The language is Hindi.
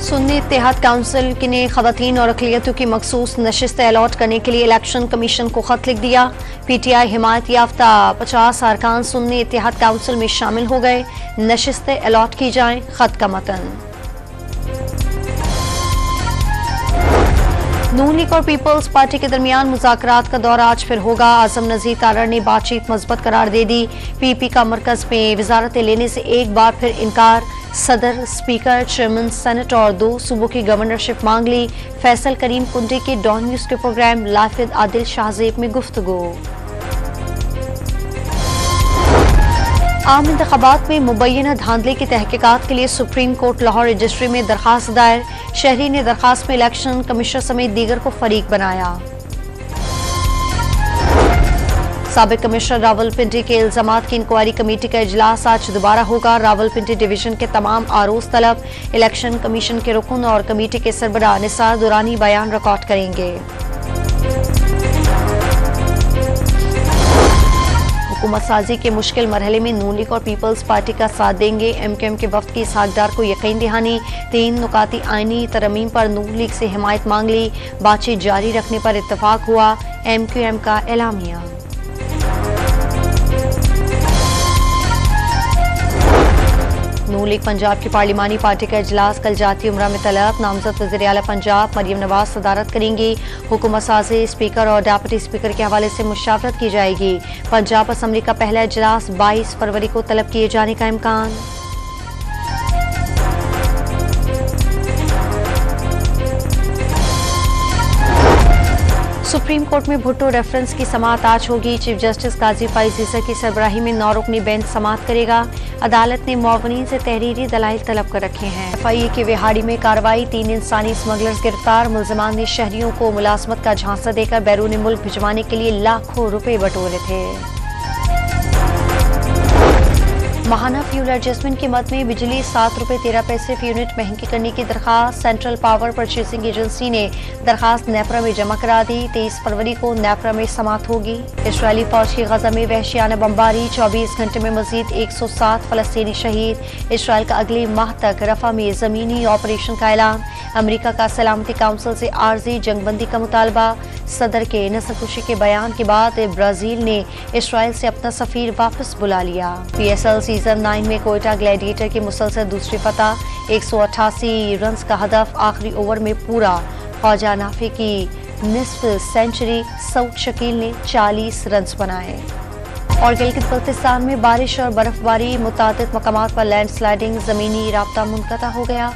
सुन्नी इत्तेहाद काउंसिल ने खवातीन और अक़लियतों की मखसूस नशिस्तें अलॉट करने के लिए इलेक्शन कमीशन को खत लिख दिया। PTI हिमायत याफ्ता 50 अरकान सुन्नी इत्तेहाद काउंसिल में शामिल हो गए। नशिस्तें अलॉट की जाएं। खत का मतन। नून लीग और पीपल्स पार्टी के दरमियान मुज़ाकरात का दौर आज फिर होगा। आज़म नज़ीर तारड़ ने बातचीत मज़बूत करार दे दी। PP का मरकज़ में वज़ारतें लेने से एक बार फिर इनकार। सदर, स्पीकर, चेयरमैन सेनेट और 2 सूबों की गवर्नरशिप मांग ली। फैसल करीम कुंडी के डॉन न्यूज़ के programme life with Adil Shahzeb में गुफ्तगू। आम इंतखाबात में मुबैना धांधली की तहकीकात के लिए सुप्रीम कोर्ट लाहौर रजिस्ट्री में दरखास्त दायर। शहरी ने दरखास्त में इलेक्शन कमिश्नर समेत दीगर को फरीक बनाया। साबिक कमिश्नर रावलपिंडी के इल्जामात की इंक्वायरी कमेटी का इजलास आज दोबारा होगा। रावलपिंडी डिवीजन के तमाम आरोज तलब इलेक्शन कमीशन के रुकन और कमेटी के सरबराह निसार दुरानी बयान रिकॉर्ड करेंगे। हुकूमत साजी के मुश्किल मरहले में नून लीग और पीपल्स पार्टी का साथ देंगे। MQM के वफ्द की इसहाक डार को यकीन दहानी। 3 नुकाती आईनी तरमीम पर नून लीग से हिमायत मांग ली। बातचीत जारी रखने पर इत्तफाक हुआ। MQM का एलामिया। नून लीग पंजाब की पार्लिमानी पार्टी का इजलास कल जाती उम्रा में तलब। नामजद वज़ीर आला पंजाब मरियम नवाज सदारत करेंगी। हुकूमत साजी, स्पीकर और डेप्यूटी स्पीकर के हवाले से मुशावरत की जाएगी। पंजाब असम्बली का पहला इजलास 22 फरवरी को तलब किए जाने का इम्कान। सुप्रीम कोर्ट में भुट्टो रेफरेंस की समाअत आज होगी। चीफ जस्टिस काजी फाइज ईसा की सरबराही में 9 रुकनी बेंच समाअत करेगा। अदालत ने मुआवनीन से तहरीरी दलाइल तलब कर रखे हैं। FIA की विहाड़ी में कार्रवाई। 3 इंसानी स्मगलर्स गिरफ्तार। मुलजमान ने शहरियों को मुलाजमत का झांसा देकर बैरून मुल्क भिजवाने के लिए लाखों रुपए बटोरे थे। माहाना फ्यूल एडजस्टमेंट की मद में बिजली 7 रुपए 13 पैसे फी यूनिट महंगी करने की दरखास्त सेंट्रल पावर परचेसिंग एजेंसी ने दरखास्त नेपरा में जमा करा दी। 23 फरवरी को नेपरा में समाअत होगी। इसराइली फौज की गजा में वहशियाना बमबारी। 24 घंटे में मजीद 107 फलस्तीनी शहीद। इसराइल का अगले माह तक रफा में जमीनी ऑपरेशन का ऐलान। अमरीका का सलामती काउंसिल से आर्जी जंगबंदी का मुतालबा। सदर के नस्लकुशी के बयान के बाद ब्राजील ने इसराइल से अपना सफीर वापस बुला लिया। PSL सीजन 9 में कोयटा ग्लैडिएटर की मुसलसल दूसरी फतह। 188 रन्स का हदफ आखिरी ओवर में पूरा। ख्वाजा नाफी की निस्फ सेंचुरी। सऊद शकील ने 40 रन्स बनाए। और गिलगित बल्तिस्तान में बारिश और बर्फबारी। मुतादिद मकामात पर लैंडस्लाइडिंग। जमीनी राब्ता मुनक़ता हो गया।